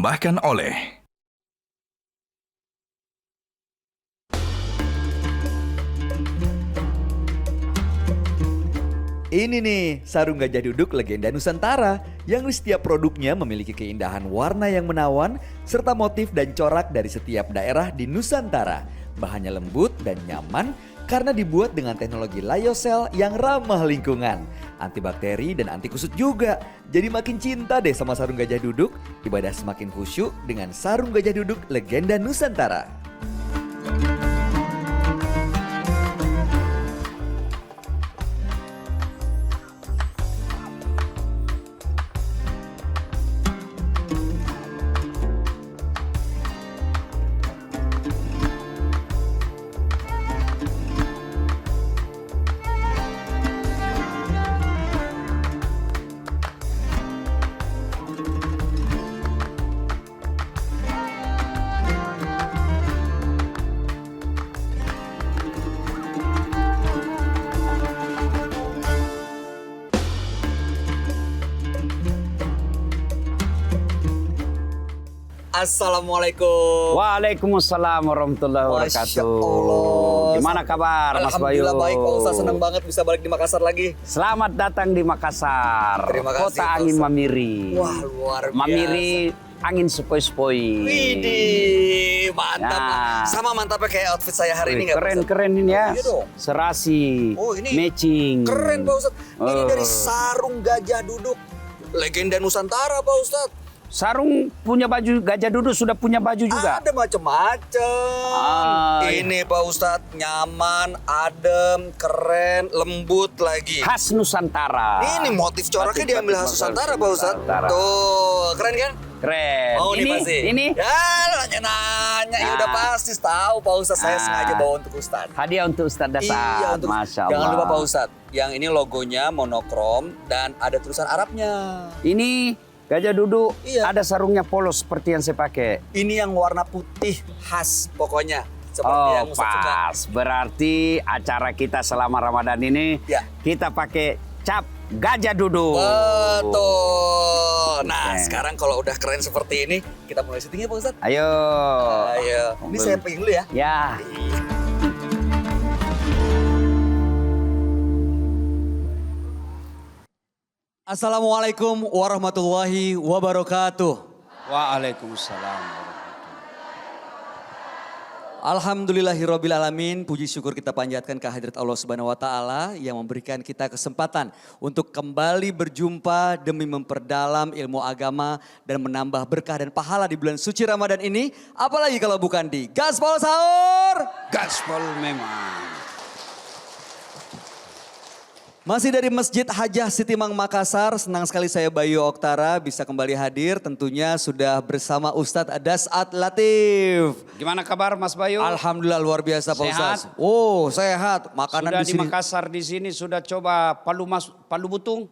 dipersembahkan oleh Ini nih, sarung gajah duduk legenda Nusantara yang di setiap produknya memiliki keindahan warna yang menawan serta motif dan corak dari setiap daerah di Nusantara. Bahannya lembut dan nyaman karena dibuat dengan teknologi lyocell yang ramah lingkungan, antibakteri dan anti kusut juga. Jadi makin cinta deh sama sarung gajah duduk, ibadah semakin khusyuk dengan sarung gajah duduk legenda Nusantara. Assalamualaikum. Waalaikumsalam warahmatullahi Masya wabarakatuh. Allah. Gimana kabar Mas Bayu? Alhamdulillah baik Pak Ustaz, senang banget bisa balik di Makassar lagi. Selamat datang di Makassar. Terima kasih, Kota Pak angin Ustaz. Mamiri. Wah, luar biasa. Mamiri angin sepoi-sepoi. Widih, mantap. Nah. Sama mantapnya kayak outfit saya hari ini nggak Pak Ustaz? Keren-keren ini ya. Iya dong. Serasi, Oh, ini matching. Keren Pak Ustaz. Ini Oh. dari sarung gajah duduk legenda Nusantara Pak Ustaz. Sarung punya baju, gajah duduk sudah punya baju juga. Ada macam-macam. Ini Pak Ustadz nyaman, adem, keren, lembut lagi. Khas Nusantara. Ini motif coraknya diambil khas Nusantara Pak Ustadz. Nusantara. Tuh, keren kan? Keren. Oh, ini ini pasti. ini Ya, nanya-nanya. Ya Nah. udah pasti tahu Pak Ustadz. Saya Nah. sengaja bawa untuk Ustadz. hadiah untuk Ustadz Dasar. Iya, untuk Masya Allah. Jangan lupa Pak Ustadz. Yang ini logonya monokrom dan ada tulisan Arabnya. Ini gajah duduk, Iya. ada sarungnya polos seperti yang saya pakai. Ini yang warna putih khas pokoknya. Seperti Oh yang Ustadz suka. pas, berarti acara kita selama Ramadan ini Ya. kita pakai cap gajah duduk. Betul. Nah, Oke. sekarang kalau udah keren seperti ini, kita mulai syutingnya Pak Ustadz. Ayo. Ayo. Ini saya pegang dulu ya. Ya. Assalamualaikum warahmatullahi wabarakatuh. Waalaikumsalam. Alhamdulillahirabbil alamin, puji syukur kita panjatkan kehadirat Allah Subhanahu wa taala yang memberikan kita kesempatan untuk kembali berjumpa demi memperdalam ilmu agama dan menambah berkah dan pahala di bulan suci Ramadan ini, apalagi kalau bukan di Gaspol Sahur. Gaspol memang. Masih dari Masjid Hajah Sitimang Makassar, senang sekali saya Bayu Oktara bisa kembali hadir, tentunya sudah bersama Ustadz Dasat Latif. Gimana kabar Mas Bayu? Alhamdulillah luar biasa Pak Sehat? Ustadz. Oh sehat, makanan Sudah di di sini. Makassar di sini sudah coba palu butung?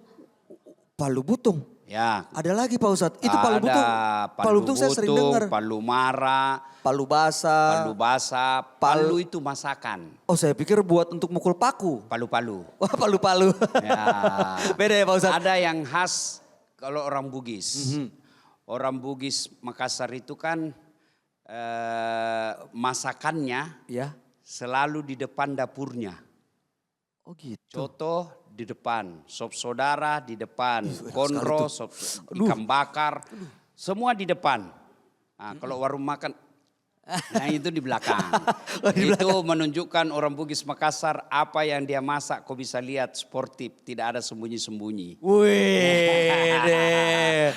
Palu butung. Ya. Ada lagi Pak Ustadz, itu palu Ada butung. Palu butung saya sering dengar. Palu mara, Palu basah. palu basah, palu itu masakan. Oh saya pikir buat untuk mukul paku. Palu-palu. Wah palu-palu. Ya. Beda ya Pak Ustadz. Ada yang khas kalau orang Bugis. Orang Bugis Makassar itu kan masakannya Ya. selalu di depan dapurnya. Oh gitu. Coto di depan, sop saudara di depan, enak konro, sekali sop ikan bakar, semua di depan. Nah, kalau warung makan, nah itu di belakang. Oh, di Itu menunjukkan orang Bugis Makassar apa yang dia masak kau bisa lihat sportif, tidak ada sembunyi-sembunyi. Wih deh.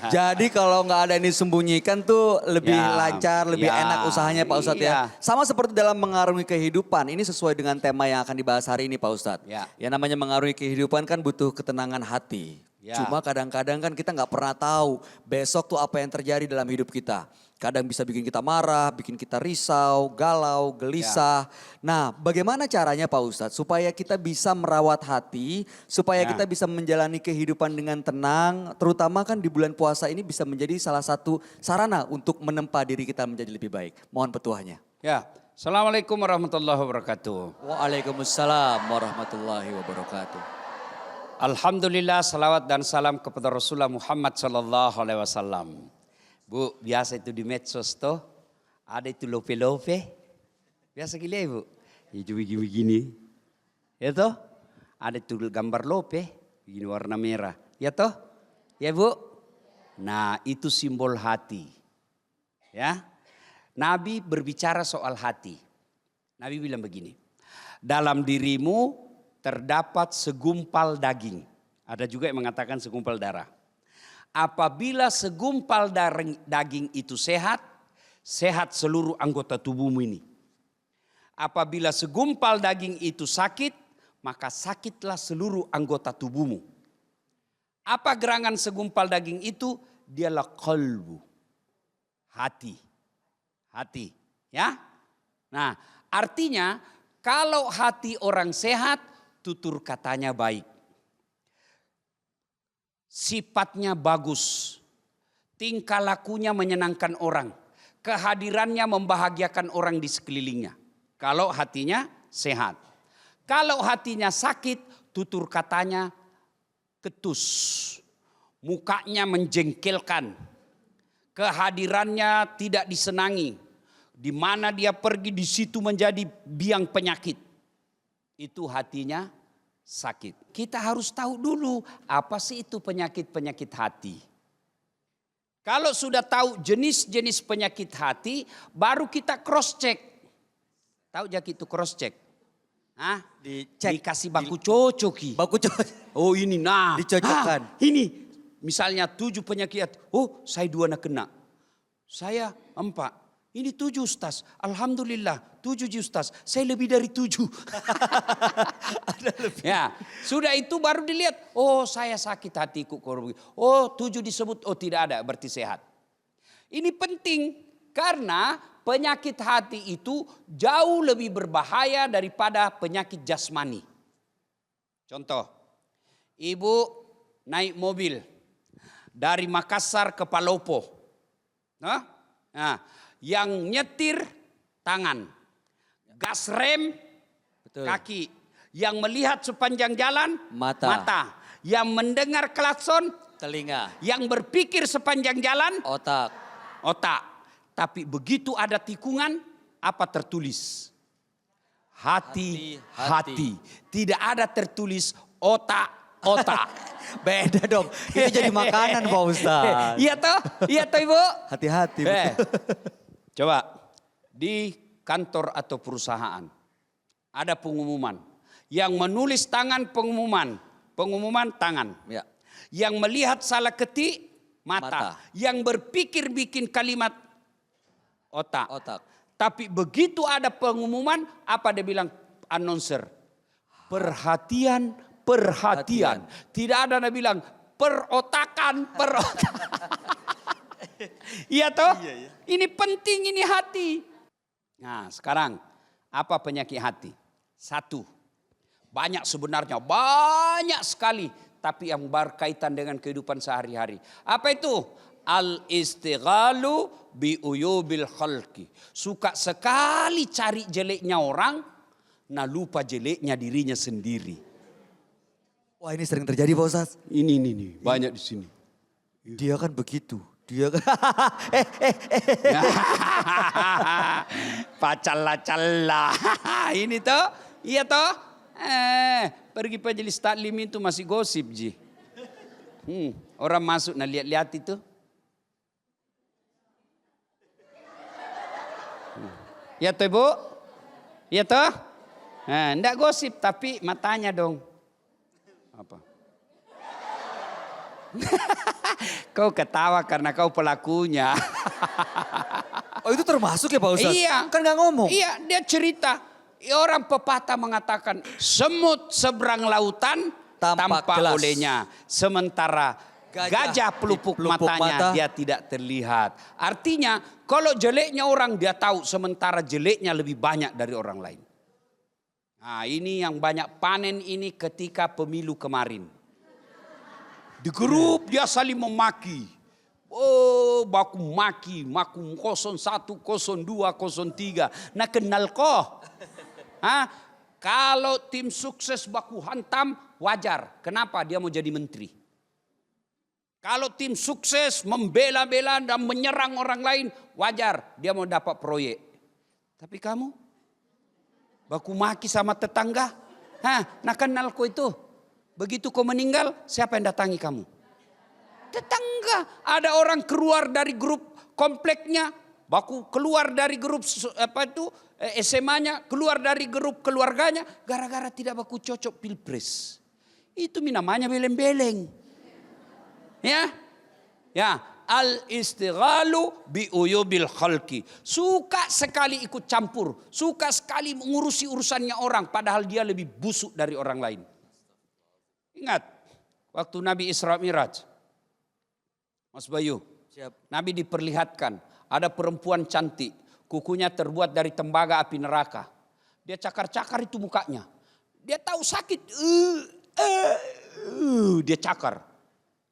Jadi kalau nggak ada ini sembunyikan tuh lebih Ya, lancar, lebih ya, enak usahanya Pak Ustadz ya. iya. Sama seperti dalam mengarungi kehidupan, ini sesuai dengan tema yang akan dibahas hari ini Pak Ustadz. Ya. Yang namanya mengarungi kehidupan kan butuh ketenangan hati. Ya. Cuma kadang-kadang kan kita nggak pernah tahu besok tuh apa yang terjadi dalam hidup kita. Kadang bisa bikin kita marah, bikin kita risau, galau, gelisah. Nah bagaimana caranya Pak Ustadz supaya kita bisa merawat hati, supaya Ya. kita bisa menjalani kehidupan dengan tenang, terutama kan di bulan puasa ini bisa menjadi salah satu sarana untuk menempa diri kita menjadi lebih baik. Mohon petuahnya. Ya, Assalamualaikum warahmatullahi wabarakatuh. Waalaikumsalam warahmatullahi wabarakatuh. Alhamdulillah, salawat dan salam kepada Rasulullah Muhammad sallallahu alaihi wasallam. Bu, biasa itu di medsos toh, ada itu lope-lope. Biasa gila Ibu. Itu begini-begini. Ya toh? Ada itu gambar lope, begini warna merah. Ya toh? Ya Bu? Nah, itu simbol hati. Ya. Nabi berbicara soal hati. Nabi bilang begini. Dalam dirimu terdapat segumpal daging. Ada juga yang mengatakan segumpal darah. Apabila segumpal daging itu sehat, sehat seluruh anggota tubuhmu ini. Apabila segumpal daging itu sakit, maka sakitlah seluruh anggota tubuhmu. Apa gerangan segumpal daging itu? Dialah qalbu. Hati. Hati. Ya. Nah, artinya kalau hati orang sehat, tutur katanya baik. Sifatnya bagus, tingkah lakunya menyenangkan orang, kehadirannya membahagiakan orang di sekelilingnya. Kalau hatinya sehat. Kalau hatinya sakit, tutur katanya ketus, mukanya menjengkelkan, kehadirannya tidak disenangi. Di mana dia pergi di situ menjadi biang penyakit. Itu hatinya sakit. Kita harus tahu dulu apa sih itu penyakit-penyakit hati. Kalau sudah tahu jenis-jenis penyakit hati, baru kita cross check. Tahu jak itu cross check? Hah? Dicek. Dikasih baku cocoki. Baku cocok. Oh ini nah. Dicocokkan. Ini misalnya 7 penyakit. Oh saya 2 nak kena. Saya 4. Ini 7 Ustaz. Alhamdulillah 7 Ustaz. Saya lebih dari 7. Ada lebih. Ya, sudah itu baru dilihat. Oh saya sakit hatiku. Oh 7 disebut. Oh tidak ada berarti sehat. Ini penting karena penyakit hati itu jauh lebih berbahaya daripada penyakit jasmani. Contoh, ibu naik mobil dari Makassar ke Palopo. Nah, yang nyetir tangan, gas rem Betul. kaki, yang melihat sepanjang jalan Mata. yang mendengar klakson Telinga. yang berpikir sepanjang jalan Otak. otak. Tapi begitu ada tikungan, apa tertulis? Hati. Tidak ada tertulis otak. Beda dong. Itu jadi makanan Pak Ustaz. Iya toh? Iya toh Ibu? Hati-hati. Betul. Coba di kantor atau perusahaan ada pengumuman. Yang menulis tangan pengumuman tangan. Ya. Yang melihat salah ketik mata. Yang berpikir bikin kalimat otak. Tapi begitu ada pengumuman, apa dia bilang announcer? Perhatian. Tidak ada dia bilang perotakan. Iya toh? Iya. Ini penting, ini hati. Nah sekarang apa penyakit hati? 1. Banyak sebenarnya, banyak sekali. Tapi yang berkaitan dengan kehidupan sehari-hari. Apa itu? Al-istighalu bi'uyubil khalqi. Suka sekali cari jeleknya orang, nah lupa jeleknya dirinya sendiri. Wah ini sering terjadi Pak Ustaz. Ini banyak di sini. Dia kan begitu. Dia kan Pacalla. Ini toh, iya toh. Pergi majelis taklim itu masih gosip ji. Orang masuk nah lihat-lihat itu. Ya toh Ibu? Ya toh? Enggak gosip tapi matanya dong. Apa? Kau ketawa karena kau pelakunya. Oh itu termasuk ya Pak Ustaz? Iya. Kan gak ngomong. Iya dia cerita. Orang pepatah mengatakan semut seberang lautan tampak jelas olehnya. Sementara gajah pelupuk matanya mata. dia tidak terlihat. Artinya kalau jeleknya orang dia tahu sementara jeleknya lebih banyak dari orang lain. Nah ini yang banyak panen ini ketika pemilu kemarin. Di grup dia saling memaki. Oh baku maki, maku 01, 02, 03. Nah kenal kok. Kalau tim sukses baku hantam wajar. Kenapa dia mau jadi menteri? Kalau tim sukses membela-bela dan menyerang orang lain, wajar dia mau dapat proyek. Tapi kamu baku maki sama tetangga, nak kenal kau itu. Begitu kau meninggal, siapa yang datangi kamu? Tetangga. Ada orang keluar dari grup kompleknya, baku keluar dari grup SMA-nya, keluar dari grup keluarganya, gara-gara tidak baku cocok pilpres. Itu namanya beleng-beleng. Ya, al-istighalu bi uyubil khalqi. Suka sekali ikut campur, suka sekali mengurusi urusannya orang padahal dia lebih busuk dari orang lain. Ingat waktu Nabi Isra Miraj. Mas Bayu, Nabi diperlihatkan ada perempuan cantik, kukunya terbuat dari tembaga api neraka. Dia cakar-cakar itu mukanya. Dia tahu sakit, dia cakar.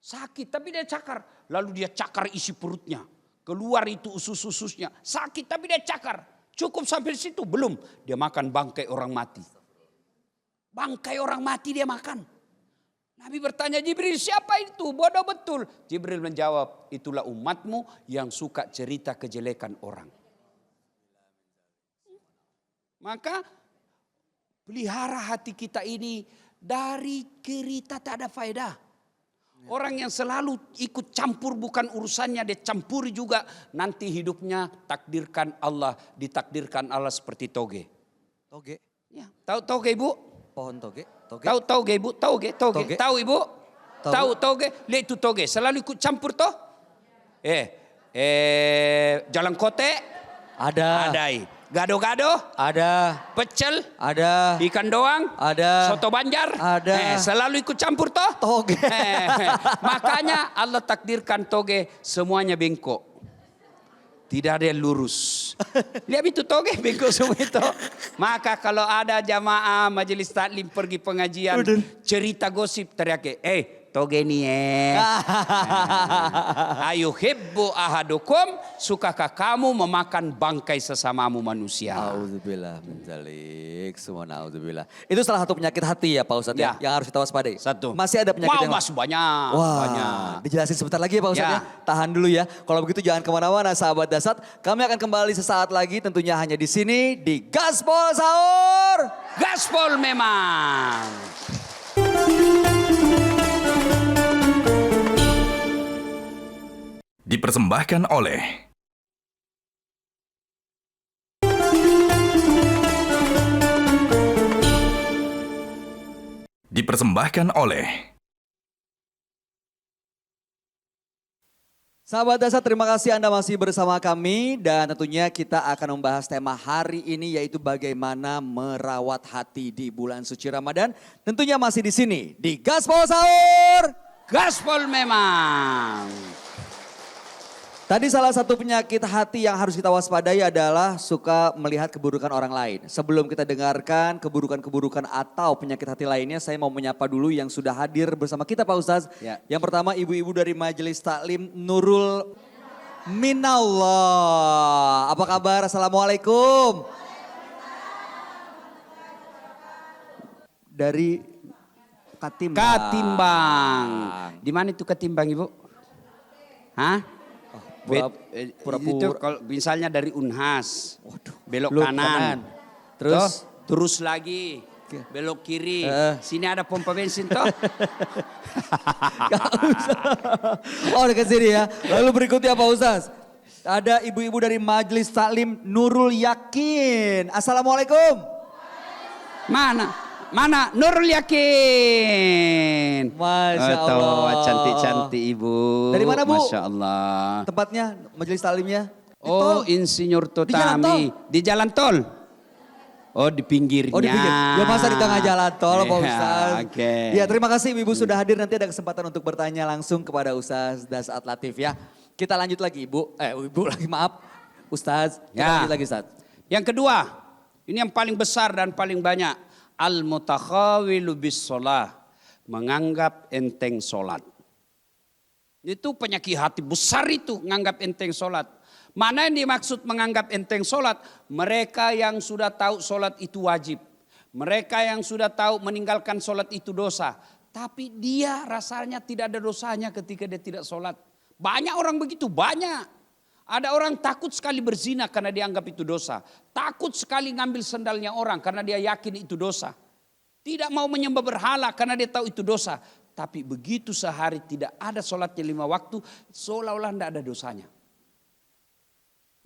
Sakit tapi dia cakar. Lalu dia cakar isi perutnya. Keluar itu usus-ususnya. Sakit tapi dia cakar. Cukup sampai situ? Belum. Dia makan bangkai orang mati. Bangkai orang mati dia makan. Nabi bertanya Jibril, siapa itu? Bodoh betul. Jibril menjawab, itulah umatmu yang suka cerita kejelekan orang. Maka pelihara hati kita ini dari cerita tak ada faedah. Orang yang selalu ikut campur bukan urusannya, dia campuri juga. Nanti hidupnya ditakdirkan Allah seperti toge. Toge? Ya, tahu toge Ibu? Pohon toge? Tahu toge Ibu? Toge. Tahu Ibu? Tahu toge? Lihat itu toge, selalu ikut campur toh? Jalan kote? Ada. Gado-gado? Ada. Pecel? Ada. Ikan doang? Ada. Soto Banjar? Ada. Selalu ikut campur toh? Toge. Makanya Allah takdirkan toge semuanya bengkok. Tidak ada yang lurus. Lihat itu toge bengkok semua itu. Maka kalau ada jamaah majelis taklim pergi pengajian, cerita gosip teriak, toge nih ayo hibbu ahadukum, sukakah kamu memakan bangkai sesamamu manusia? Auzubillah min dzalik. Semua naudzubillah. Itu salah satu penyakit hati ya Pak Ustadz ya, yang harus kita waspadai. Satu. Masih ada penyakit yang masih banyak. Wah, banyak. dijelasin sebentar lagi ya Pak Ustadz ya. Tahan dulu ya. Kalau begitu jangan kemana-mana sahabat Dasat. Kami akan kembali sesaat lagi tentunya hanya di sini di Gaspol Sahur. Gaspol memang. Dipersembahkan oleh Sahabat Dasar, terima kasih Anda masih bersama kami dan tentunya kita akan membahas tema hari ini yaitu bagaimana merawat hati di bulan suci Ramadan. Tentunya masih di sini di Gaspol Sahur. Gaspol memang. Tadi salah satu penyakit hati yang harus kita waspadai adalah suka melihat keburukan orang lain. Sebelum kita dengarkan keburukan-keburukan atau penyakit hati lainnya, saya mau menyapa dulu yang sudah hadir bersama kita Pak Ustadz. Ya. Yang pertama ibu-ibu dari Majelis Taklim Nurul Minallah. Apa kabar? Assalamualaikum. Dari Katimbang. Di mana itu Katimbang Ibu? Hah? Pura-pura. Itu kalau misalnya dari Unhas, belok kanan. Terus? Terus lagi, belok kiri. Sini ada pompa bensin toh. Oh dekat sini ya. Lalu berikutnya Pak Ustaz. Ada ibu-ibu dari Majelis Taklim Nurul Yakin. Assalamualaikum. Mana Nurul Yakin. Masya Allah. Cantik-cantik ibu. Dari mana Bu? Masya Allah. Tempatnya Majelis Taklimnya? Oh Insinyur Totami. Di jalan tol. Oh di pinggirnya. Oh di pinggir. Ya masa di tengah jalan tol Pak Ustaz. Oke. Ya terima kasih ibu sudah hadir. Nanti ada kesempatan untuk bertanya langsung kepada Ustaz Dasat Latif ya. Kita lanjut lagi ibu. Ibu lagi maaf. Ustaz. Kita lanjut lagi Ustaz. Yang kedua. Ini yang paling besar dan paling banyak. Al-mutakhawilu bis sholah. Menganggap enteng sholat. Itu penyakit hati besar itu. Menganggap enteng sholat. Mana yang dimaksud menganggap enteng sholat? Mereka yang sudah tahu sholat itu wajib. Mereka yang sudah tahu meninggalkan sholat itu dosa. Tapi dia rasanya tidak ada dosanya ketika dia tidak sholat. Banyak orang begitu, banyak. Ada orang takut sekali berzina karena dianggap itu dosa. Takut sekali ngambil sendalnya orang karena dia yakin itu dosa. Tidak mau menyembah berhala karena dia tahu itu dosa. Tapi begitu sehari tidak ada sholatnya 5 waktu, seolah-olah tidak ada dosanya.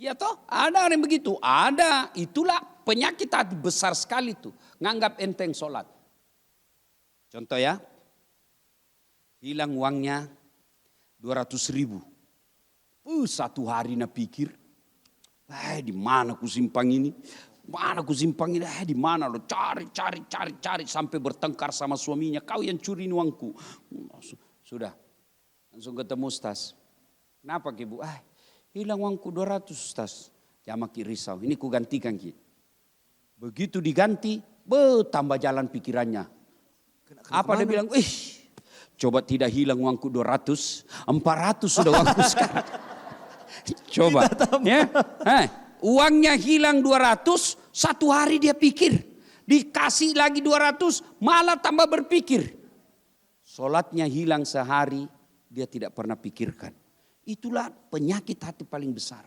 Ya toh, ada orang begitu. Ada, itulah penyakit hati besar sekali tuh. Nganggap enteng sholat. Contoh ya, hilang uangnya 200.000. Satu hari nak pikir, di mana ku simpang ini? Mana ku simpang ini? Di mana lo? Cari sampai bertengkar sama suaminya. Kau yang curi uangku. Sudah, langsung ketemu Ustaz. Kenapa Ki Bu? Hilang uangku 200 Ustaz. Ya Ki risau, ini ku gantikan Ki. Begitu diganti, tambah jalan pikirannya. Apa dia bilang? Coba tidak hilang uangku 200, 400 sudah uangku sekarang. Coba. Ya. Uangnya hilang 200, satu hari dia pikir. Dikasih lagi 200, malah tambah berpikir. Sholatnya hilang sehari, dia tidak pernah pikirkan. Itulah penyakit hati paling besar.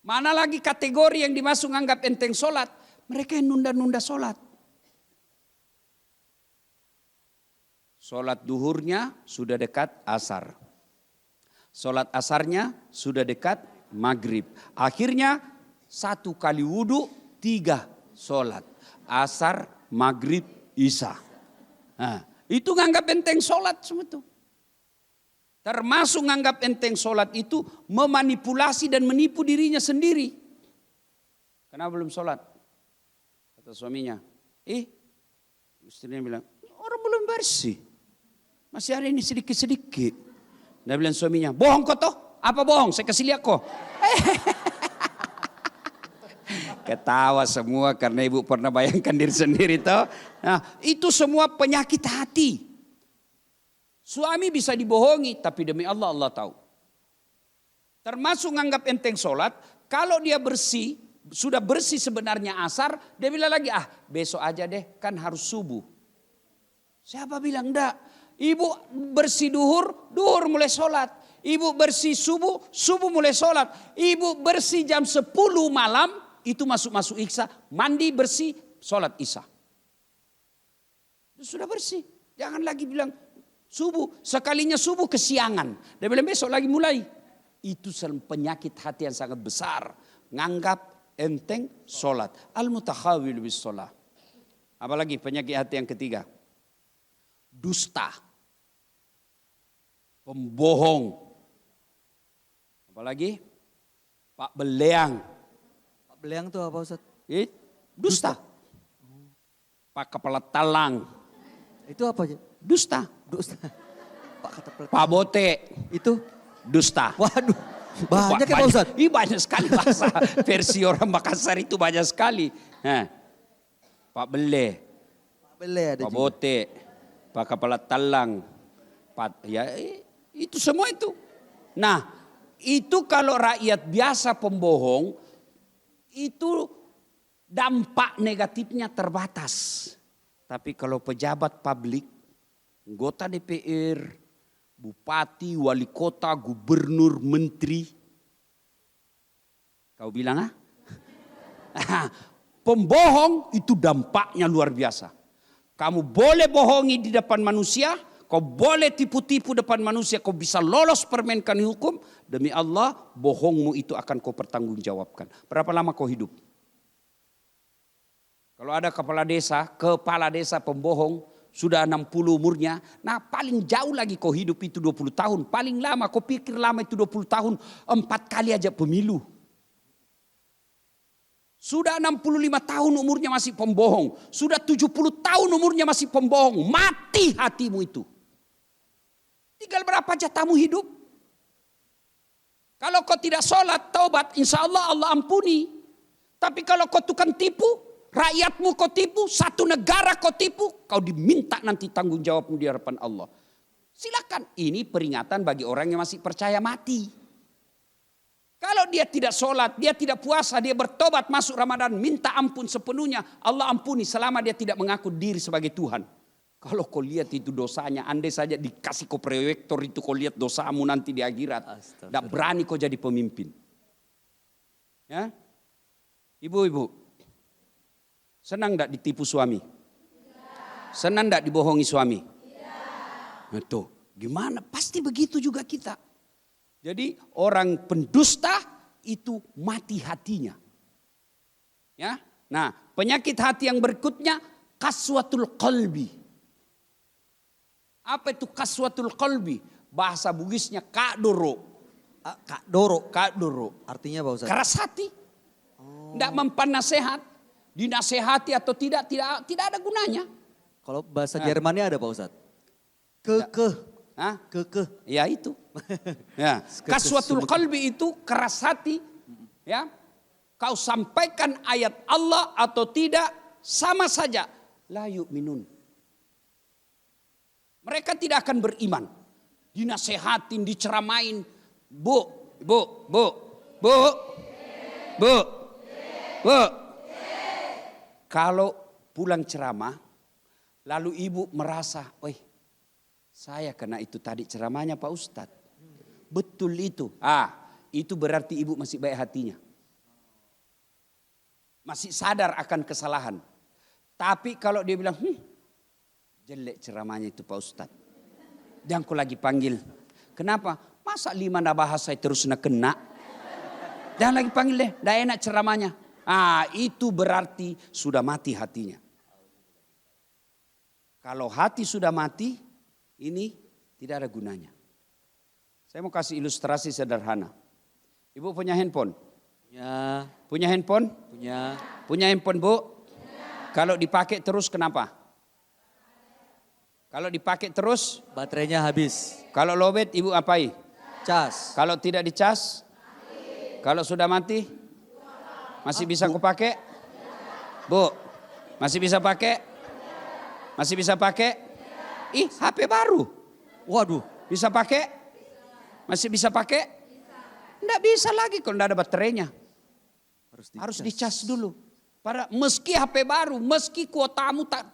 Mana lagi kategori yang dimasuk anggap enteng sholat? Mereka yang nunda-nunda sholat. Sholat duhurnya sudah dekat asar. Sholat asarnya sudah dekat maghrib. Akhirnya 1 kali wudhu 3 sholat. Asar, maghrib, isya. Itu nganggap enteng sholat semua itu. Termasuk nganggap enteng sholat itu memanipulasi dan menipu dirinya sendiri. Kenapa belum sholat? Kata suaminya, istrinya bilang, orang belum bersih. Masih ada ini sedikit-sedikit. Dia bilang suaminya, bohong kau toh? Apa bohong? Saya kasih lihat kau. Ketawa semua karena ibu pernah bayangkan diri sendiri toh. Nah, itu semua penyakit hati. Suami bisa dibohongi, tapi demi Allah, Allah tahu. Termasuk nganggap enteng sholat, kalau dia bersih, sudah bersih sebenarnya asar, dia bilang lagi, besok aja deh, kan harus subuh. Siapa bilang enggak? Ibu bersih duhur, duhur mulai sholat. Ibu bersih subuh, subuh mulai sholat. Ibu bersih jam 10 malam, itu masuk isya. Mandi bersih, sholat isya. Sudah bersih. Jangan lagi bilang subuh. Sekalinya subuh kesiangan. Dia bilang besok lagi mulai. Itu penyakit hati yang sangat besar. Nganggap enteng sholat. Al-mutakhawil bis sholat. Apalagi penyakit hati yang ketiga. Dusta. Pembohong. Apalagi? Pak Beleang. Pak Beleang itu apa Ustaz? Dusta. Pak Kepala Talang. Itu apa? Dusta. Dusta. Pak Bote. Itu? Dusta. Waduh. Banyak ya Pak Ustaz? Banyak sekali bahasa. Versi orang Makassar itu banyak sekali. Pak Bele. Pak Bele ada Pak juga. Bote. Pak Kepala Talang. Itu semua itu. Nah, itu kalau rakyat biasa pembohong, itu dampak negatifnya terbatas. Tapi kalau pejabat publik, anggota DPR, bupati, wali kota, gubernur, menteri, kau bilang pembohong itu dampaknya luar biasa. Kamu boleh bohongi di depan manusia, kau boleh tipu-tipu depan manusia, kau bisa lolos permenkan hukum. Demi Allah, bohongmu itu akan kau pertanggungjawabkan. Berapa lama kau hidup? Kalau ada kepala desa pembohong, sudah 60 umurnya. Nah paling jauh lagi kau hidup itu 20 tahun. Paling lama kau pikir lama itu 20 tahun. 4 kali aja pemilu. Sudah 65 tahun umurnya masih pembohong. Sudah 70 tahun umurnya masih pembohong. Mati hatimu itu. Tinggal berapa jatamu hidup? Kalau kau tidak sholat, taubat, insya Allah Allah ampuni. Tapi kalau kau tukang tipu, rakyatmu kau tipu, satu negara kau tipu, kau diminta nanti tanggung jawabmu di hadapan Allah. Silakan, ini peringatan bagi orang yang masih percaya mati. Kalau dia tidak sholat, dia tidak puasa, dia bertobat masuk Ramadan, minta ampun sepenuhnya, Allah ampuni selama dia tidak mengaku diri sebagai Tuhan. Kalau kau lihat itu dosanya, andai saja dikasih kau proyektor itu kau lihat dosamu nanti di akhirat. Tidak berani kau jadi pemimpin. Ya, ibu-ibu, senang tidak ditipu suami? Senang tidak dibohongi suami? Nah, tuh, gimana? Pasti begitu juga kita. Jadi orang pendusta itu mati hatinya. Ya, nah penyakit hati yang berikutnya kaswatul qalbi. Apa itu kaswatul qalbi? Bahasa Bugisnya kadoro. Kadoro. Artinya Pak Ustadz? Keras hati. Tidak mempan nasihat. Dinasehati atau tidak ada gunanya. Kalau bahasa Jermannya ada Pak Ustadz? Kekeh. Hah? Kekeh. Ya itu. Ya. Kaswatul qalbi itu keras hati. Ya. Kau sampaikan ayat Allah atau tidak sama saja. La yu'minun. Mereka tidak akan beriman. Dinasehatin, diceramain. Bu. Kalau pulang ceramah, lalu ibu merasa, saya kena itu tadi ceramahnya Pak Ustadz. Betul itu. Itu berarti ibu masih baik hatinya. Masih sadar akan kesalahan. Tapi kalau dia bilang, jelek ceramahnya itu Pak Ustadz. Dan aku lagi panggil. Kenapa? Masa 5 ndak bahas saya terus nak kena. Dan lagi panggil deh, ndak enak ceramahnya. Itu berarti sudah mati hatinya. Kalau hati sudah mati, ini tidak ada gunanya. Saya mau kasih ilustrasi sederhana. Ibu punya handphone? Punya. Punya handphone? Punya. Punya handphone Bu? Kalau dipakai terus kenapa? Kalau dipakai terus? Baterainya habis. Kalau lowbat ibu apai? Cas. Kalau tidak dicas? Kalau sudah mati? Masih bisa aku pakai? Bu, masih bisa pakai? Masih bisa pakai? HP baru. Waduh. Bisa pakai? Masih bisa pakai? Tidak bisa lagi kalau tidak ada baterainya. Harus dicas dulu. Meski HP baru, meski kuotamu tak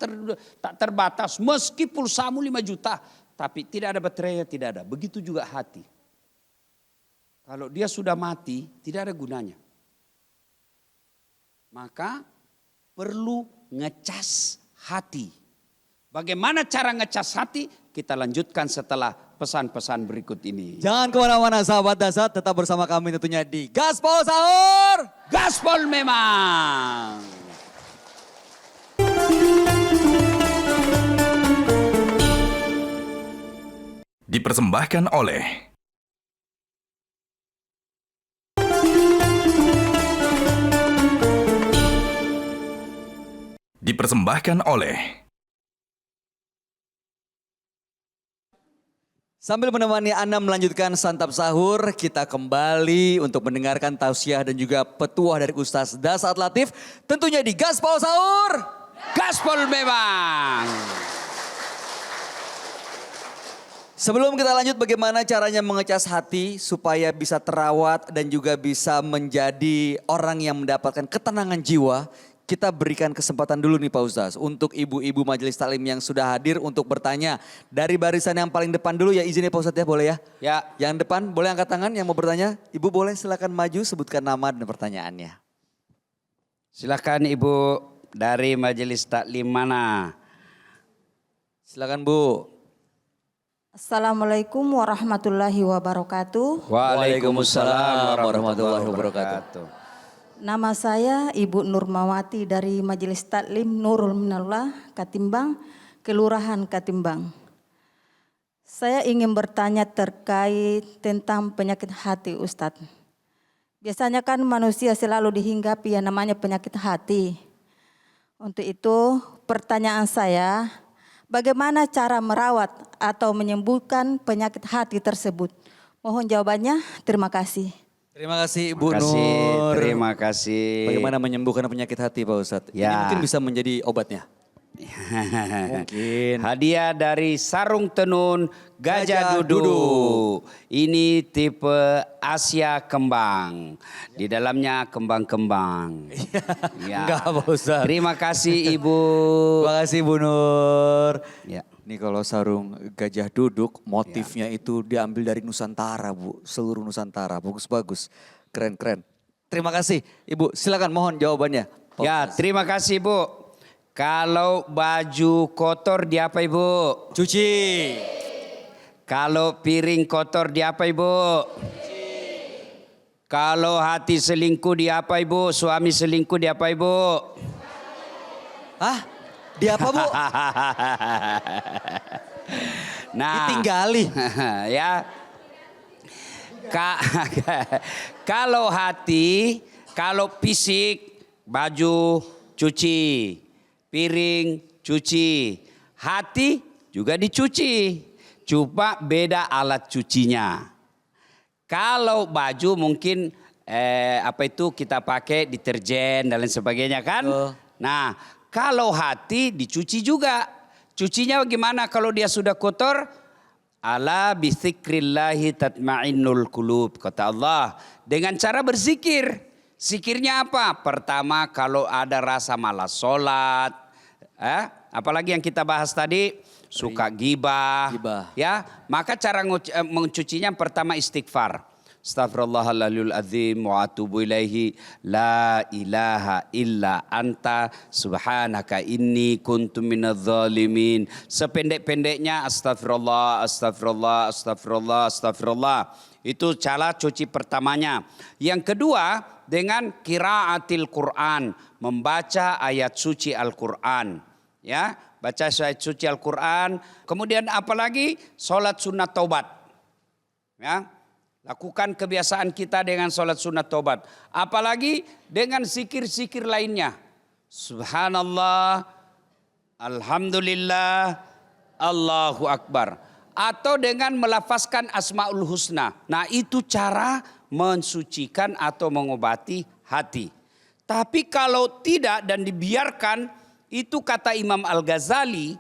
terbatas, meski pulsamu 5 juta. Tapi tidak ada baterainya, tidak ada. Begitu juga hati. Kalau dia sudah mati, tidak ada gunanya. Maka perlu ngecas hati. Bagaimana cara ngecas hati? Kita lanjutkan setelah pesan-pesan berikut ini. Jangan kemana-mana sahabat Dasar, tetap bersama kami tentunya di Gaspol Sahur. Gaspol memang. Dipersembahkan oleh Sambil menemani Anda melanjutkan santap sahur, kita kembali untuk mendengarkan tausiah dan juga petuah dari Ustaz Dasat Latif. Tentunya di Gaspol Sahur. Gaspol memang. Sebelum kita lanjut bagaimana caranya mengecas hati supaya bisa terawat dan juga bisa menjadi orang yang mendapatkan ketenangan jiwa. Kita berikan kesempatan dulu nih Pak Ustaz untuk ibu-ibu majelis taklim yang sudah hadir untuk bertanya. Dari barisan yang paling depan dulu ya izinnya Pak Ustaz ya boleh ya? Ya. Yang depan boleh angkat tangan yang mau bertanya. Ibu boleh silakan maju sebutkan nama dan pertanyaannya. Silakan Ibu dari majelis taklim mana? Silakan Bu. Assalamualaikum warahmatullahi wabarakatuh. Waalaikumsalam warahmatullahi wabarakatuh. Nama saya Ibu Nurmawati dari Majelis Taklim Nurul Minallah Katimbang, Kelurahan Katimbang. Saya ingin bertanya terkait tentang penyakit hati Ustadz. Biasanya kan manusia selalu dihinggapi yang namanya penyakit hati. Untuk itu pertanyaan saya, bagaimana cara merawat atau menyembuhkan penyakit hati tersebut? Mohon jawabannya, terima kasih. Terima kasih Ibu Nur. Terima kasih. Bagaimana menyembuhkan penyakit hati Pak Ustadz? Ya. Ini mungkin bisa menjadi obatnya. Mungkin. Hadiah dari sarung tenun Gajah Gajah Duduk. Ini tipe Asia kembang. Di dalamnya kembang-kembang. Ya. Enggak, Pak Ustadz. Terima kasih Ibu. Terima kasih Bu Nur. Ya. Ini kalau sarung Gajah Duduk motifnya itu diambil dari Nusantara Bu. Seluruh Nusantara. Bagus-bagus. Keren-keren. Terima kasih Ibu. Silakan mohon jawabannya. Ya, terima kasih Bu. Kalau baju kotor di apa Ibu? Cuci. Kalau piring kotor di apa Ibu? Kalau hati selingkuh di apa Ibu? Suami selingkuh di apa Ibu? Hah? Di apa Bu? Nah, Ditinggali. ya. Kalau hati, kalau fisik, baju cuci, piring cuci, hati juga dicuci. Cuma beda alat cucinya. Kalau baju mungkin kita pakai deterjen dan lain sebagainya kan. Nah, kalau hati dicuci juga. Cucinya bagaimana kalau dia sudah kotor? Ala bidzikrillahi tatmainnul qulub, kata Allah. Dengan cara berzikir. Zikirnya apa? Pertama kalau ada rasa malas sholat. Apalagi yang kita bahas tadi, suka gibah. Ya, maka cara mencucinya pertama istighfar. Astaghfirullahaladzim azim wa atubu ilaihi la ilaha illa anta subhanaka inni kuntu minadz zalimin. Sependek-pendeknya astagfirullah, astagfirullah, astagfirullah, astagfirullah. Itu cara cuci pertamanya. Yang kedua dengan qiraatil Quran, membaca ayat suci Al-Quran. Ya, baca ayat suci Al-Quran. Kemudian apalagi sholat sunat taubat. Ya, lakukan kebiasaan kita dengan sholat sunat taubat. Apalagi dengan zikir-zikir lainnya. Subhanallah, Alhamdulillah, Allahu Akbar. Atau dengan melafazkan Asmaul Husna. Nah itu cara mensucikan atau mengobati hati. Tapi kalau tidak dan dibiarkan, itu kata Imam Al-Ghazali,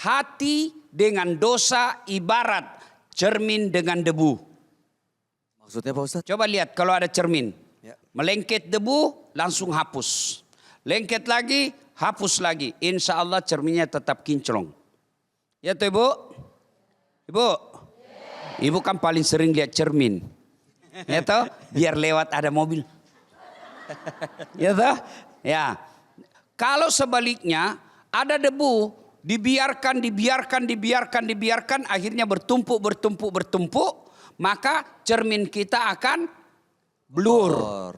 hati dengan dosa ibarat cermin dengan debu. Maksudnya Pak Ustadz? Coba lihat kalau ada cermin. Ya. Melengket debu langsung hapus. Lengket lagi, hapus lagi. Insya Allah cerminnya tetap kinclong. Ya tuh Ibu? Ibu? Ibu kan paling sering lihat cermin. Ya toh? Biar lewat ada mobil. Ya toh? Ya. Kalau sebaliknya ada debu, dibiarkan, akhirnya bertumpuk, maka cermin kita akan blur.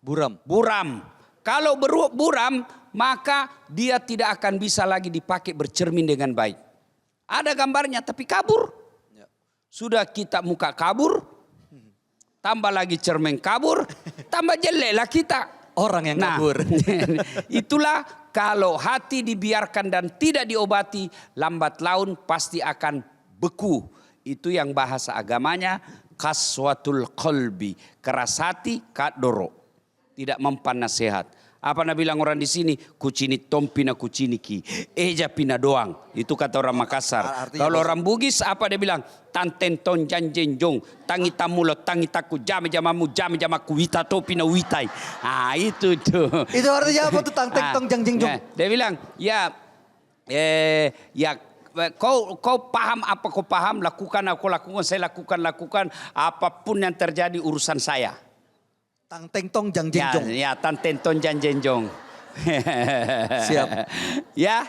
Buram. Kalau buram, maka dia tidak akan bisa lagi dipakai bercermin dengan baik. Ada gambarnya tapi kabur. Sudah kita muka kabur, tambah lagi cermin kabur, tambah jeleklah kita. Orang yang kabur. Itulah kalau hati dibiarkan dan tidak diobati, lambat laun pasti akan beku. Itu yang bahasa agamanya kaswatul qalbi, keras hati kadoro, tidak mempan nasihat. Apa nak bilang orang di sini? Kucini tompina kuciniki, eja pina doang. Itu kata orang Makassar. Kalau orang Bugis apa dia bilang? Tanten ton janjenjong, tangi tamulot, tangi taku, jame jamaku, wita topina witai. Ah itu tuh. Itu artinya apa tuh tanteng tong janjenjong? Dia bilang, ya kau paham apa kau paham, lakukan aku lakukan, saya lakukan, apapun yang terjadi urusan saya. Tang teng tong jang jenjong. Ya, tan teng tong jang jenjong. Siap. Ya.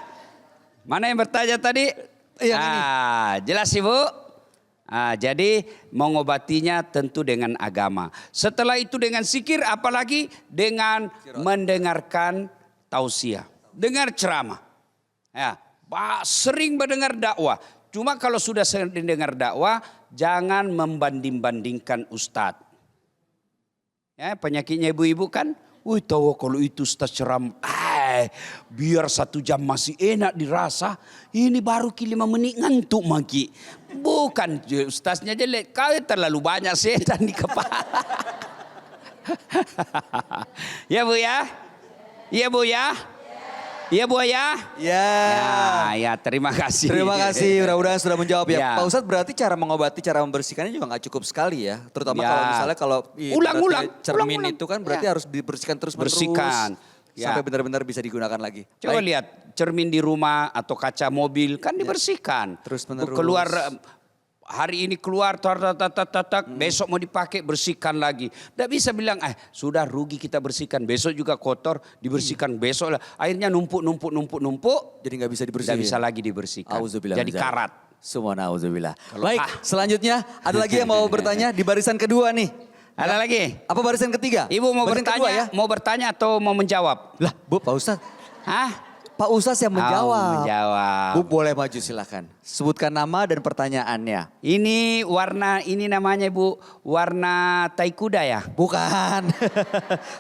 Mana yang bertanya tadi? Yang ini. Jelas Ibu? Jadi mengobatinya tentu dengan agama. Setelah itu dengan zikir, apalagi dengan mendengarkan tausiah. Dengar ceramah. Ya, sering mendengar dakwah. Cuma kalau sudah sering dengar dakwah, jangan membanding-bandingkan ustadz. Ya, penyakitnya ibu-ibu kan, tahu kalau itu ustaz ceramah, biar 1 jam masih enak dirasa, ini baru 5 menit ngantuk maki. Bukan ustaznya jelek, kau terlalu banyak setan di kepala. Ya Bu ya? Iya Bu ya? Iya Bu ya. Ya. Ya, terima kasih. Terima kasih, mudah-mudahan sudah menjawab ya. Ya. Pak Ustadz berarti cara mengobati, cara membersihkannya juga nggak cukup sekali ya. Terutama Ya. kalau misalnya kalau Ulang-ulang, ibaratnya cermin ulang-ulang. itu kan berarti Ya. harus dibersihkan terus-menerus. Bersihkan. Ya. Sampai benar-benar bisa digunakan lagi. Coba Baik. lihat cermin di rumah atau kaca mobil kan dibersihkan. Terus-menerus. Keluar hari ini keluar besok mau dipakai bersihkan lagi. Tidak bisa bilang sudah rugi kita bersihkan, besok juga kotor dibersihkan besok lah. Akhirnya numpuk. Jadi nggak bisa dibersihkan. Tidak bisa lagi dibersihkan. Auzubillah Jadi min dzalik. karat. Semua nauzubillah. Kalau- Baik, selanjutnya ada lagi yang mau bertanya di barisan kedua nih. Ada lagi? Apa barisan ketiga? Ibu mau Barisan kedua bertanya, mau bertanya atau mau menjawab? Lah, Bu, Pak Ustadz. Hah? Pak Ustadz yang menjawab. Menjawab. Bu boleh maju silakan. Sebutkan nama dan pertanyaannya. Ini warna, ini namanya Bu, warna tai kuda ya? Bukan.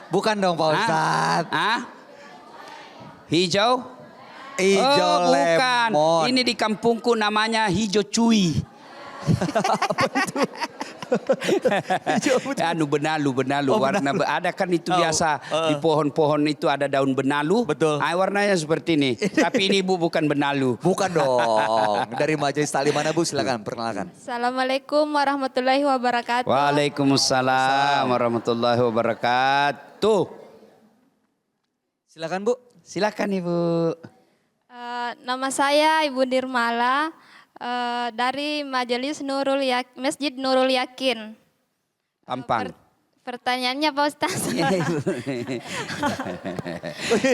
Bukan dong Pak Hah? Ustadz. Hah? Hijau? Hijau Oh, bukan. lemon. Ini di kampungku namanya hijau cuy. Anu benalu. Oh, Warna ada kan itu biasa di pohon-pohon itu ada daun benalu. Betul. Warnanya seperti ini. Tapi ini Bu bukan benalu. Bukan dong. Dari Majelis Taklim mana Bu? Silakan perkenalkan. Assalamualaikum warahmatullahi wabarakatuh. Waalaikumsalam warahmatullahi wabarakatuh. Silakan Bu. Silakan Ibu. Nama saya Ibu Nirmala dari Majelis Masjid Nurul Yakin. Pampang. Pertanyaannya Pak Ustaz.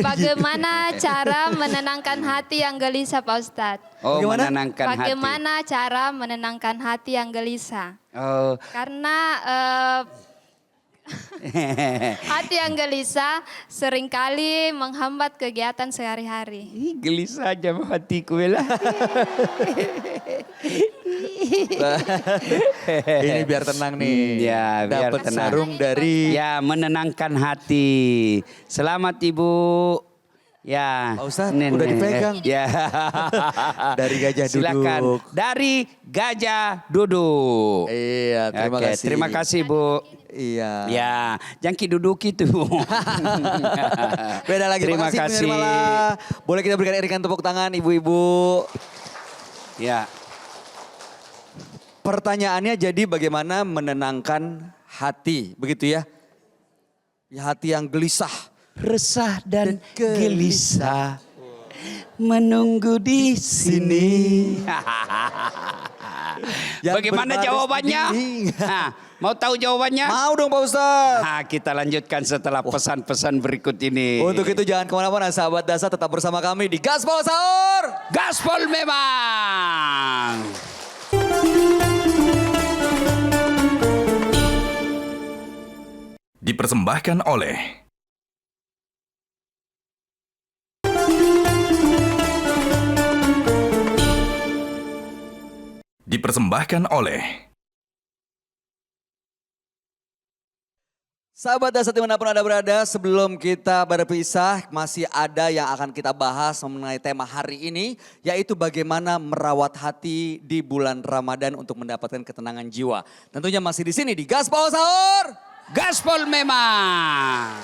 Bagaimana cara menenangkan hati yang gelisah Pak Ustaz? Oh, Bagaimana? menenangkan hati. Bagaimana cara menenangkan hati yang gelisah? Oh. Karena hati yang gelisah seringkali menghambat kegiatan sehari-hari. Ih, gelisah aja hatiku lah. Ini biar tenang nih. Ya, biar Dapat tenang. sarung dari Ya, menenangkan hati. Selamat Ibu. Ya. Pak Ustadz, Nenek. udah dipegang. Ya. Dari Gajah Silakan. Duduk. Dari Gajah Duduk. Iya, terima Oke, kasih. Terima kasih Bu. Iya. Ya, jangki duduk itu. Beda lagi. Terima Makasih, Bu kasih. Nirmala. Boleh kita berikan irikan tepuk tangan ibu-ibu. Ya. Pertanyaannya jadi bagaimana menenangkan hati, begitu ya? Ya, hati yang gelisah. Resah dan gelisah. gelisah menunggu di sini. Yang Bagaimana berbaris jawabannya? di dinding. Nah, mau tahu jawabannya? Mau dong Pak Ustadz. Nah, kita lanjutkan setelah pesan-pesan berikut ini. Untuk itu jangan kemana-mana sahabat Dasa, tetap bersama kami di Gaspol Sahur. Gaspol memang. Dipersembahkan oleh Sahabat Dasa dimanapun Anda berada, sebelum kita berpisah masih ada yang akan kita bahas mengenai tema hari ini, yaitu bagaimana merawat hati di bulan Ramadan untuk mendapatkan ketenangan jiwa. Tentunya masih di sini di Gaspol Sahur. Gaspol memang.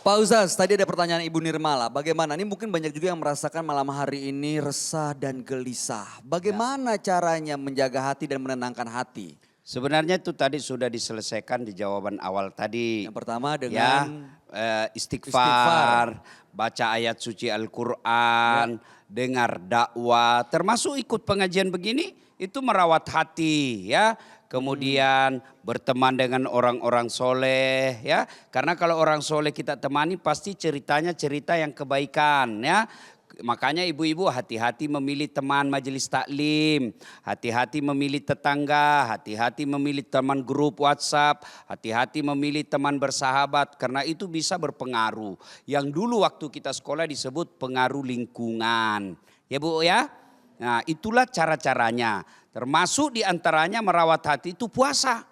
Pak Ustaz, tadi ada pertanyaan Ibu Nirmala, bagaimana? Ini mungkin banyak juga yang merasakan malam hari ini resah dan gelisah. Bagaimana caranya menjaga hati dan menenangkan hati? Sebenarnya itu tadi sudah diselesaikan di jawaban awal tadi. Yang pertama dengan istighfar, baca ayat suci Al-Quran, dengar dakwah, termasuk ikut pengajian begini, itu merawat hati ya. Kemudian berteman dengan orang-orang soleh ya. Karena kalau orang soleh kita temani pasti ceritanya cerita yang kebaikan ya. Makanya ibu-ibu hati-hati memilih teman majelis taklim, hati-hati memilih tetangga, hati-hati memilih teman grup WhatsApp, hati-hati memilih teman bersahabat karena itu bisa berpengaruh. Yang dulu waktu kita sekolah disebut pengaruh lingkungan. Ya Bu ya? Nah itulah cara-caranya. Termasuk diantaranya merawat hati itu puasa.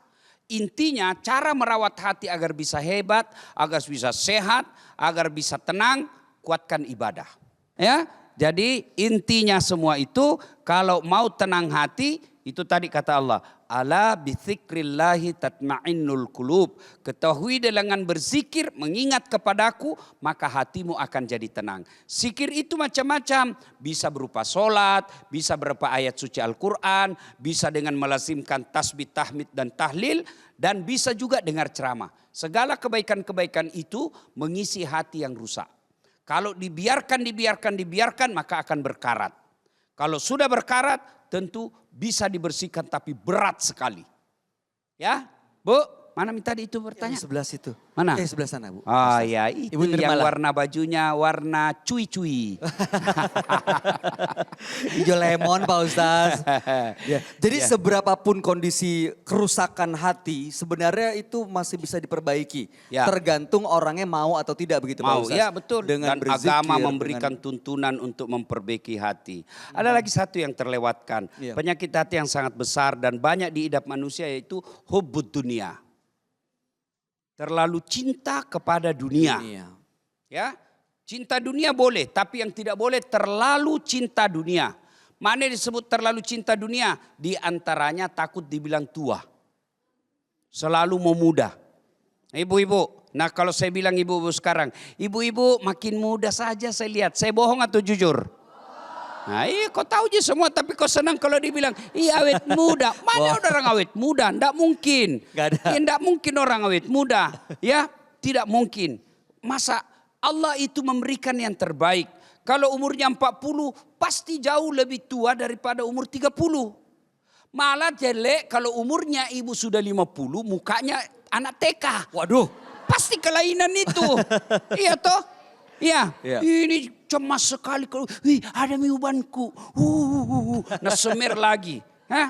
Intinya cara merawat hati agar bisa hebat, agar bisa sehat, agar bisa tenang, kuatkan ibadah. Ya, jadi intinya semua itu kalau mau tenang hati itu tadi kata Allah Ala bidzikrillahi tatma'innul qulub. Ketahui dengan berzikir, mengingat kepadaku, maka hatimu akan jadi tenang. Zikir itu macam-macam. Bisa berupa solat, bisa berupa ayat suci Al-Quran, bisa dengan melazimkan tasbih, tahmid, dan tahlil, dan bisa juga dengar ceramah. Segala kebaikan-kebaikan itu mengisi hati yang rusak. Kalau dibiarkan, maka akan berkarat. Kalau sudah berkarat, tentu bisa dibersihkan tapi berat sekali. Ya, Bu, mana tadi itu bertanya? Yang sebelah situ. Mana? Sebelah sana, Bu. Oh ya, itu Ibu yang Nirmala. warna bajunya warna cuy-cuy. Hijau lemon Pak Ustaz. Ya. Jadi seberapapun kondisi kerusakan hati sebenarnya itu masih bisa diperbaiki. Ya. Tergantung orangnya mau atau tidak begitu Pak Mau, Ustaz. ya betul. Dengan Dan berzikir, agama dengan- memberikan tuntunan untuk memperbaiki hati. Ada lagi satu yang terlewatkan. Iya. Penyakit hati yang sangat besar dan banyak diidap manusia yaitu hubbud dunia. Terlalu cinta kepada dunia. Ya, cinta dunia boleh, tapi yang tidak boleh terlalu cinta dunia. Mana disebut terlalu cinta dunia? Di antaranya takut dibilang tua. Selalu mau muda. Ibu-ibu, nah kalau saya bilang ibu-ibu sekarang, ibu-ibu makin muda saja saya lihat. Saya bohong atau jujur? Nah iya kau tahu aja semua, tapi kau senang kalau dibilang, iya awet muda. Mana ada orang awet muda? Tidak mungkin. Nggak ada. Ya, tidak mungkin orang awet muda. Ya, tidak mungkin. Masa Allah itu memberikan yang terbaik. Kalau umurnya 40, pasti jauh lebih tua daripada umur 30. Malah jelek kalau umurnya ibu sudah 50, mukanya anak TK. Waduh. Pasti kelainan itu. Iya toh? Iya, Iya. ini cemas sekali kalau ada miubanku. Nah semer lagi. Hah?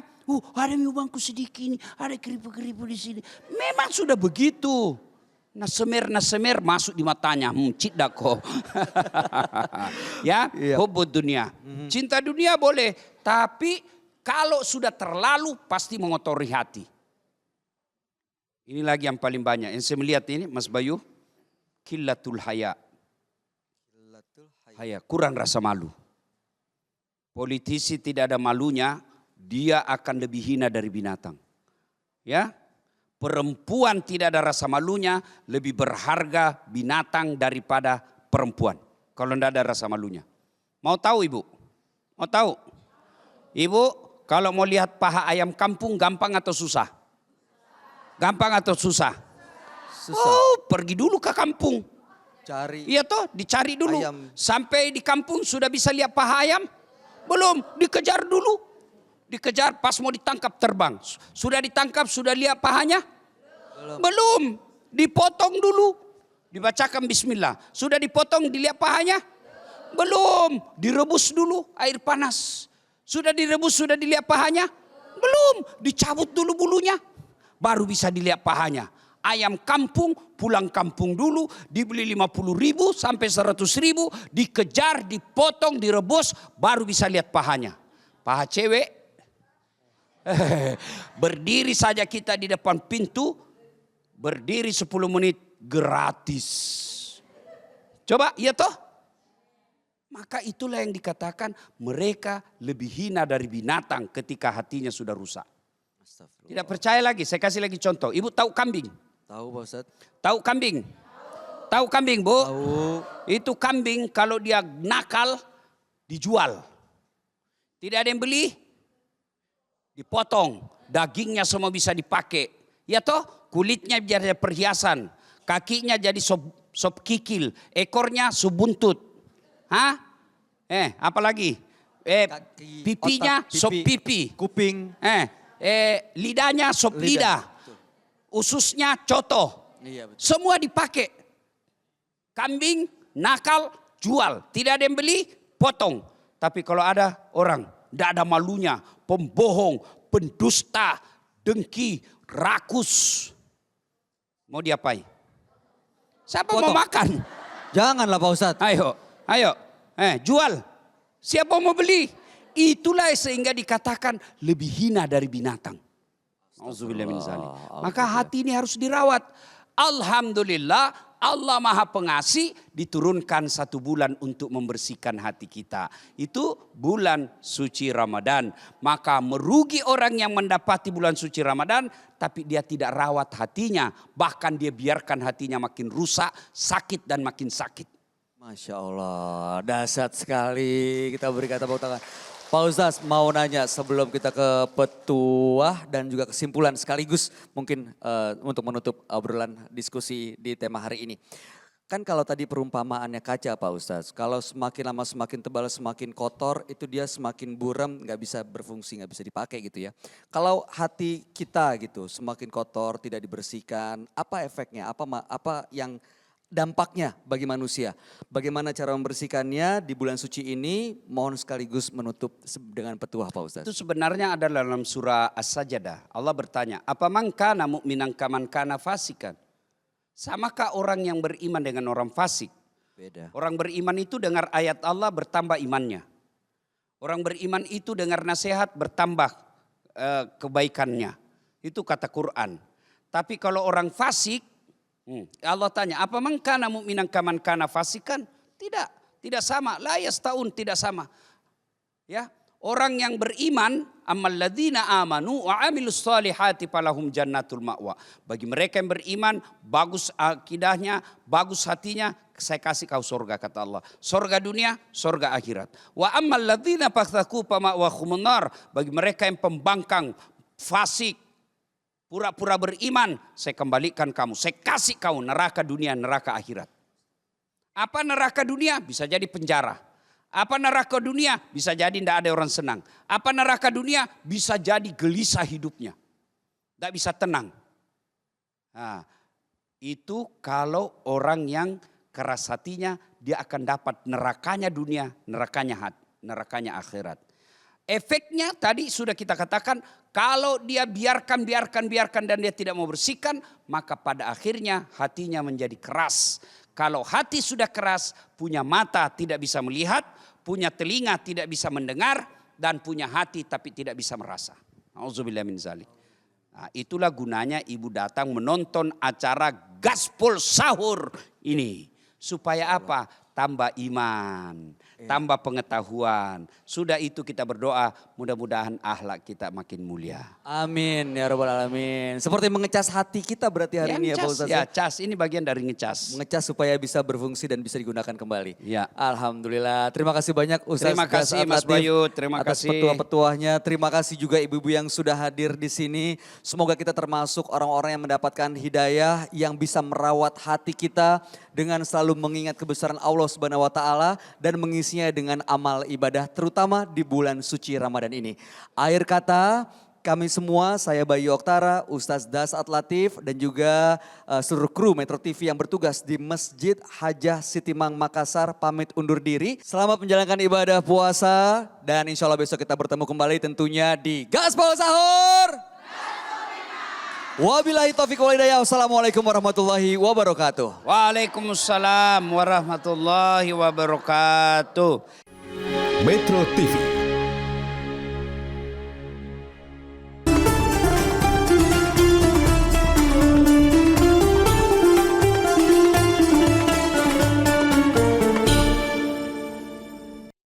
Ada miubanku sedikit ini, ada keripu-keripu di sini. Memang sudah begitu. Nah semer masuk di matanya. Cidak kok. Ya, Iya. hubbud dunia. Cinta dunia boleh, tapi kalau sudah terlalu pasti mengotori hati. Ini lagi yang paling banyak. Yang saya melihat ini, Mas Bayu, qillatul haya. Kurang rasa malu. Politisi tidak ada malunya, dia akan lebih hina dari binatang. Ya, perempuan tidak ada rasa malunya, lebih berharga binatang daripada perempuan. Kalau tidak ada rasa malunya. Mau tahu ibu? Mau tahu? Ibu, kalau mau lihat paha ayam kampung gampang atau susah? Gampang atau susah? Susah. Oh, pergi dulu ke kampung. Cari. Iya toh, dicari dulu. Ayam. Sampai di kampung sudah bisa lihat paha ayam? Belum, dikejar dulu. Dikejar pas mau ditangkap terbang. Sudah ditangkap, sudah lihat pahanya? Belum. Dipotong dulu. Dibacakan bismillah. Sudah dipotong, dilihat pahanya? Belum. Direbus dulu air panas. Sudah direbus, sudah dilihat pahanya? Belum. Dicabut dulu bulunya. Baru bisa dilihat pahanya. Ayam kampung, pulang kampung dulu, dibeli 50.000 sampai 100.000, dikejar, dipotong, direbus, baru bisa lihat pahanya. Paha cewek, berdiri saja kita di depan pintu, berdiri 10 menit gratis. Coba, iya toh? Maka itulah yang dikatakan mereka lebih hina dari binatang ketika hatinya sudah rusak. Tidak percaya lagi, saya kasih lagi contoh. Ibu tahu kambing? Tahu Pak Ustaz? Tahu kambing? Tahu kambing, Bu? Tahu. Itu kambing kalau dia nakal dijual. Tidak ada yang beli, dipotong. Dagingnya semua bisa dipakai. Ya toh, kulitnya jadi perhiasan. Kakinya jadi sop kikil. Ekornya sop buntut. Hah? Apa lagi? Kaki, Pipinya otak, sop pipi. Kuping. Lidahnya sop lidah. Ususnya coto. Iya, betul. Semua dipakai. Kambing, nakal, jual. Tidak ada yang beli, potong. Tapi kalau ada orang, tidak ada malunya, pembohong, pendusta, dengki, rakus. Mau diapain? Siapa mau Potong. makan? Janganlah Pak Ustaz. Ayo. Jual. Siapa mau beli? Itulah sehingga dikatakan lebih hina dari binatang. Auzubillah min zalik. Maka hati ini harus dirawat. Alhamdulillah Allah Maha Pengasih, diturunkan 1 bulan untuk membersihkan hati kita. Itu bulan suci Ramadan. Maka merugi orang yang mendapati bulan suci Ramadan, tapi dia tidak rawat hatinya. Bahkan dia biarkan hatinya makin rusak, sakit dan makin sakit. Masya Allah, dahsyat sekali. Kita berikan tepuk tangan. Pak Ustaz mau nanya sebelum kita ke petuah dan juga kesimpulan sekaligus mungkin untuk menutup obrolan diskusi di tema hari ini. Kan kalau tadi perumpamaannya kaca Pak Ustaz, kalau semakin lama semakin tebal semakin kotor itu dia semakin buram, nggak bisa berfungsi, nggak bisa dipakai gitu ya. Kalau hati kita gitu semakin kotor tidak dibersihkan, apa efeknya, apa yang dampaknya bagi manusia? Bagaimana cara membersihkannya di bulan suci ini? Mohon sekaligus menutup dengan petuah Pak Ustaz. Itu sebenarnya ada dalam surah As-Sajdah. Allah bertanya, apa man kana mu'minan kaman kana fasikan? Samakah orang yang beriman dengan orang fasik? Beda. Orang beriman itu dengar ayat Allah bertambah imannya. Orang beriman itu dengar nasihat bertambah kebaikannya. Itu kata Quran. Tapi kalau orang fasik, Allah tanya, apa man kana mu'minan kaman kana fasikan? Tidak sama. La yastaun, tidak sama. Ya, orang yang beriman, ammal ladzina amanu wa amilus solihati falahum jannatul ma'wa. Bagi mereka yang beriman, bagus akidahnya, bagus hatinya, saya kasih kau surga kata Allah. Surga dunia, surga akhirat. Wa ammal ladzina fasaku fama'wahumun nar. Bagi mereka yang pembangkang, fasik, pura-pura beriman, saya kembalikan kamu, saya kasih kau neraka dunia, neraka akhirat. Apa neraka dunia? Bisa jadi penjara. Apa neraka dunia? Bisa jadi tidak ada orang senang. Apa neraka dunia? Bisa jadi gelisah hidupnya. Tidak bisa tenang. Nah, itu kalau orang yang keras hatinya, dia akan dapat nerakanya dunia, nerakanya akhirat. Efeknya tadi sudah kita katakan, kalau dia biarkan dan dia tidak mau bersihkan, maka pada akhirnya hatinya menjadi keras. Kalau hati sudah keras, punya mata tidak bisa melihat, punya telinga tidak bisa mendengar, dan punya hati tapi tidak bisa merasa. Auzubillah min zalik. Nah, itulah gunanya ibu datang menonton acara Gaspol Sahur ini. Supaya apa? Tambah iman, tambah pengetahuan. Sudah itu kita berdoa, mudah-mudahan akhlak kita makin mulia. Amin ya Rabbal Alamin. Seperti mengecas hati kita berarti hari ini ya Pak Ustaz. Ya, cas ini bagian dari ngecas. Mengecas supaya bisa berfungsi dan bisa digunakan kembali. Ya. Alhamdulillah. Terima kasih banyak Ustaz. Terima kasih Dasat Mas Latif Bayu, terima atas kasih. petuah-petuahnya. Terima kasih juga ibu-ibu yang sudah hadir di sini. Semoga kita termasuk orang-orang yang mendapatkan hidayah yang bisa merawat hati kita dengan selalu mengingat kebesaran Allah Subhanahu wa taala dan mengisinya dengan amal ibadah terutama di bulan suci Ramadan ini. Akhir kata kami semua, saya Bayu Oktara, Ustaz Dasat Latif dan juga seluruh kru Metro TV yang bertugas di Masjid Hajah Sitimang Makassar pamit undur diri. Selamat menjalankan ibadah puasa dan insya Allah besok kita bertemu kembali tentunya di Gaspol Sahur. Wabillahi taufiq wal hidayah. Wassalamualaikum warahmatullahi wabarakatuh. Waalaikumsalam warahmatullahi wabarakatuh. Metro TV.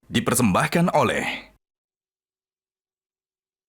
Dipersembahkan oleh